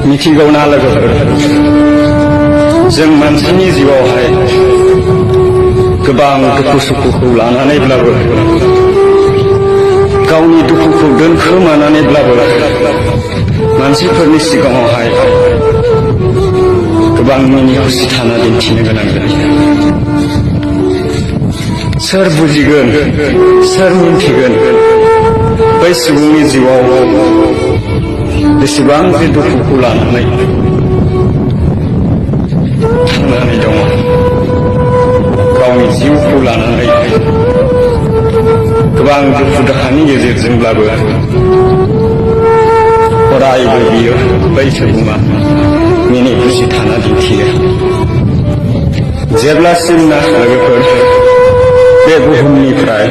मिथिगौना लोगोफोर जों मानसिनि जिउआवहाय गोबां दुखु सुखुखौ लानानैब्लाबो गावनि दुखुखौ दोनखोमानानैब्लाबो मानसिफोरनि सिगाङावहाय गोबां मिनि खुसि थाना दिन्थिनो गोनां जायो। सोर बुजिगोन सोर मिन्थिगोन बै सुबुंनि जिउआव बेसेबां जे दुखुखौ लानानै थांनानै दङ, गावनि जिउखौ लानानै गोबां दुखु दाहानि गेजेरजोंब्लाबो अरायबो बियो बै सुबुङा मिनि खुसि थाना दिन्थियो। जेब्लासिम ना लोगोफोर बे बुहुमनिफ्राय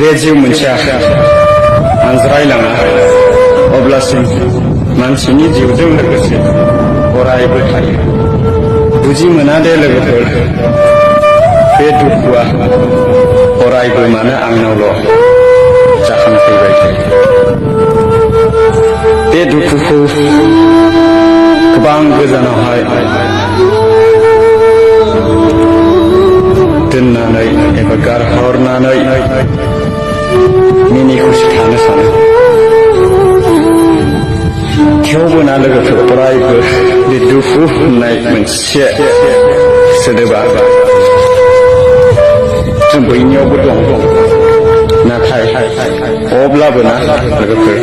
बे जिउ मोनसेया आनज्रायलाङा अब्लासिम मानसिनि जिउजों लोगोसे अरायबो थायो। बुजि मोना दे लोगोफोर बे दुखुआ अरायबो मानो आंनावल' जाखांफैबाय थायो। बे दुखुखौ गोबां गोजानावहाय दोननानै एबा गारहरनानै मिनि खुसि थानो सानो। थेवबो ना लोगोफोर अरायबो बे दुखु होननाय मोनसे सोदोबा जों बयनियावबो दं। नाथाय अब्लाबो ना लोगोफोर